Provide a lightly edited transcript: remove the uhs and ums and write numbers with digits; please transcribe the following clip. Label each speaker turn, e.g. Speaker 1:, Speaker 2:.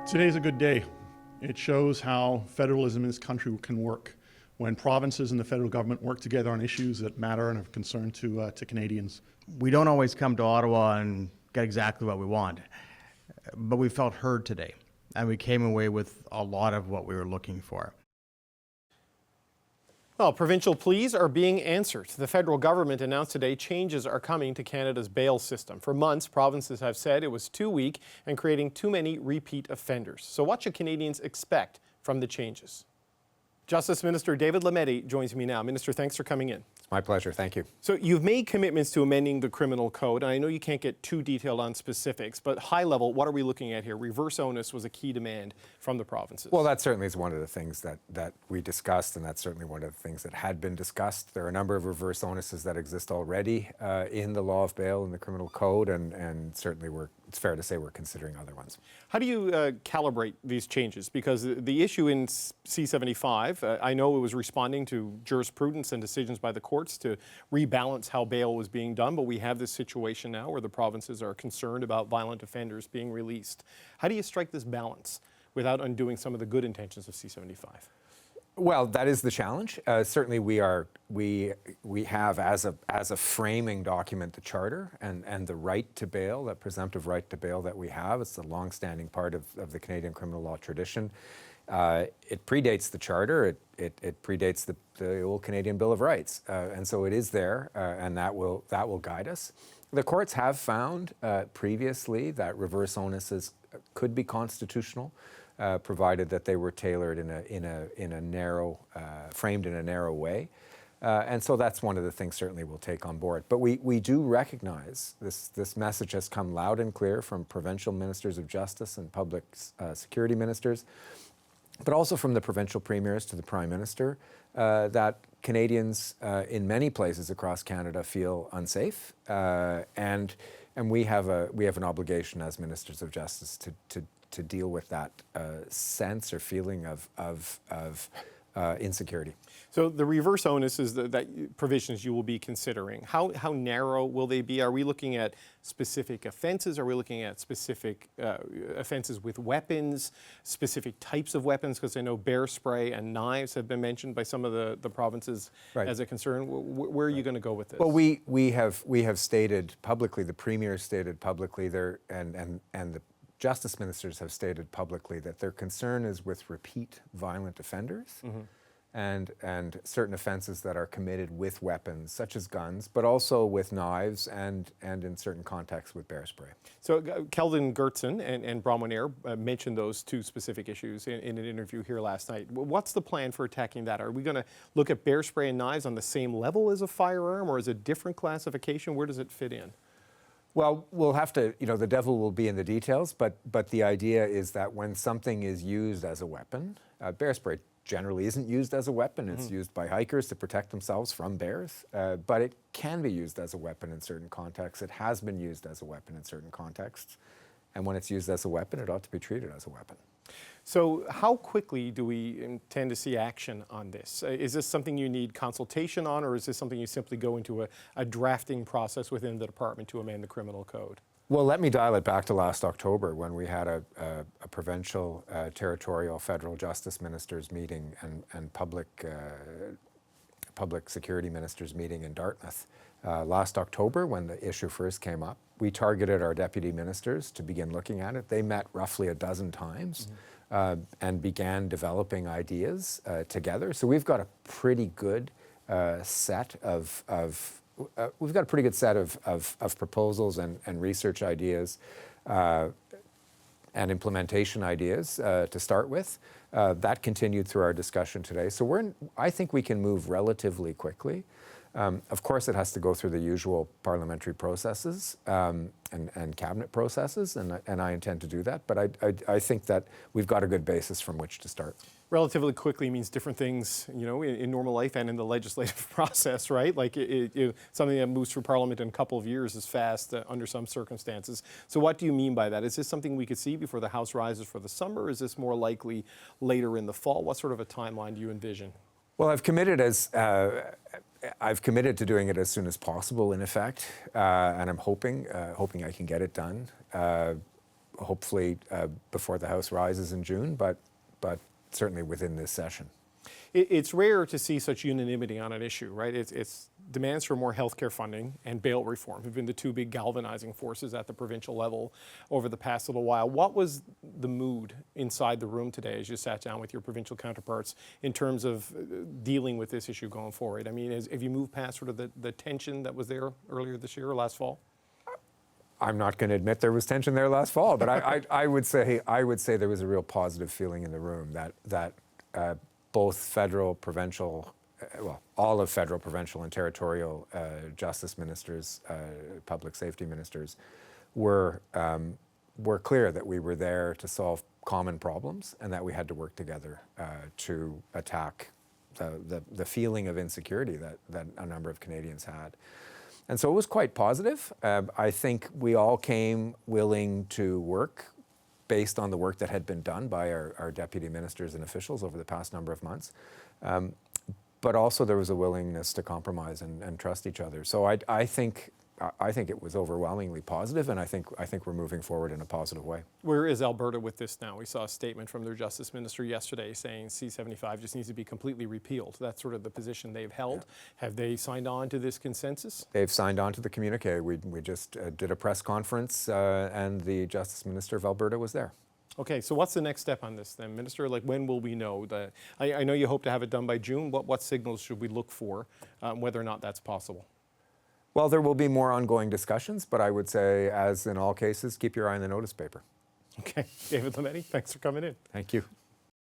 Speaker 1: Today's a good day. It shows how federalism in this country can work when provinces and the federal government work together on issues that matter and of concern to Canadians.
Speaker 2: We don't always come to Ottawa and get exactly what we want, but we felt heard today, and we came away with a lot of what we were looking for.
Speaker 3: Well, provincial pleas are being answered. The federal government announced today changes are coming to Canada's bail system. For months, provinces have said it was too weak and creating too many repeat offenders. So what should Canadians expect from the changes? Justice Minister David Lametti joins me now. Minister, thanks for coming in.
Speaker 4: My pleasure. Thank you.
Speaker 3: So you've made commitments to amending the criminal code, and I know you can't get too detailed on specifics, but high level, what are we looking at here? Reverse onus was a key demand from the provinces.
Speaker 4: Well, that certainly is one of the things that we discussed, and that's certainly one of the things that had been discussed. There are a number of reverse onuses that exist already in the law of bail in the criminal code, and certainly it's fair to say we're considering other ones.
Speaker 3: How do you calibrate these changes? Because the issue in C-75, I know it was responding to jurisprudence and decisions by the courts to rebalance how bail was being done, but we have this situation now where the provinces are concerned about violent offenders being released. How do you strike this balance without undoing some of the good intentions of C-75?
Speaker 4: Well, that is the challenge. Certainly we have as a framing document the Charter and the right to bail, that presumptive right to bail that we have. It's a long-standing part of the Canadian criminal law tradition. It predates the Charter, it predates the old Canadian Bill of Rights, and so it is there, and that will guide us. The courts have found previously that reverse onuses could be constitutional, provided that they were tailored in a narrow, framed in a narrow way. And so that's one of the things certainly we'll take on board. But we do recognize this message has come loud and clear from provincial ministers of justice and public security ministers, but also from the provincial premiers to the Prime Minister, that Canadians in many places across Canada feel unsafe, and we have an obligation as ministers of justice to deal with that sense or feeling of insecurity.
Speaker 3: So the reverse onus is that provisions you will be considering. How narrow will they be? Are we looking at specific offenses? Are we looking at specific offenses with weapons, specific types of weapons? Because I know bear spray and knives have been mentioned by some of the provinces as a concern. Where are you going to go with this?
Speaker 4: Well, we have stated publicly, the Premier stated publicly there, and the Justice Ministers have stated publicly that their concern is with repeat violent offenders and certain offenses that are committed with weapons, such as guns, but also with knives and in certain contexts with bear spray.
Speaker 3: So Kelvin Gertson and Bronwyn Eyre mentioned those two specific issues in an interview here last night. What's the plan for attacking that? Are we going to look at bear spray and knives on the same level as a firearm, or is it a different classification? Where does it fit in?
Speaker 4: Well, we'll have to, the devil will be in the details, but the idea is that when something is used as a weapon, bear spray generally isn't used as a weapon. It's used by hikers to protect themselves from bears, but it can be used as a weapon in certain contexts. It has been used as a weapon in certain contexts, and when it's used as a weapon, it ought to be treated as a weapon.
Speaker 3: So how quickly do we intend to see action on this? Is this something you need consultation on, or is this something you simply go into a drafting process within the department to amend the criminal code?
Speaker 4: Well, let me dial it back to last October when we had a provincial, territorial, federal justice ministers meeting and public security ministers meeting in Dartmouth. Last October, when the issue first came up, we targeted our deputy ministers to begin looking at it. They met roughly a dozen times and began developing ideas together. So we've got a pretty good set of proposals and research ideas and implementation ideas to start with. That continued through our discussion today. So I think we can move relatively quickly. Of course, it has to go through the usual parliamentary processes and cabinet processes, and I intend to do that. But I think that we've got a good basis from which to start.
Speaker 3: Relatively quickly means different things, in normal life and in the legislative process, right? Like something that moves through Parliament in a couple of years is fast under some circumstances. So what do you mean by that? Is this something we could see before the House rises for the summer? Is this more likely later in the fall? What sort of a timeline do you envision?
Speaker 4: Well, I've committed to doing it as soon as possible, in effect, and I'm hoping I can get it done. hopefully before the House rises in June, but certainly within this session.
Speaker 3: It's rare to see such unanimity on an issue, right? It's demands for more healthcare funding and bail reform have been the two big galvanizing forces at the provincial level over the past little while. What was the mood inside the room today as you sat down with your provincial counterparts in terms of dealing with this issue going forward? I mean, have you moved past sort of the tension that was there earlier this year or last fall?
Speaker 4: I'm not going to admit there was tension there last fall, but I would say there was a real positive feeling in the room that both federal, provincial, well, all of federal, provincial, and territorial justice ministers, public safety ministers, were clear that we were there to solve common problems and that we had to work together to attack the feeling of insecurity that a number of Canadians had. And so it was quite positive. I think we all came willing to work based on the work that had been done by our deputy ministers and officials over the past number of months. But also there was a willingness to compromise and trust each other. So I think it was overwhelmingly positive, and I think we're moving forward in a positive way.
Speaker 3: Where is Alberta with this now? We saw a statement from their Justice Minister yesterday saying C-75 just needs to be completely repealed. That's sort of the position they've held. Yeah. Have they signed on to this consensus?
Speaker 4: They've signed on to the communique. We just did a press conference, and the Justice Minister of Alberta was there.
Speaker 3: Okay, so what's the next step on this then, Minister? Like, when will we know? I know you hope to have it done by June. What signals should we look for, whether or not that's possible?
Speaker 4: Well, there will be more ongoing discussions, but I would say, as in all cases, keep your eye on the notice paper.
Speaker 3: Okay, David Lametti, thanks for coming in.
Speaker 4: Thank you.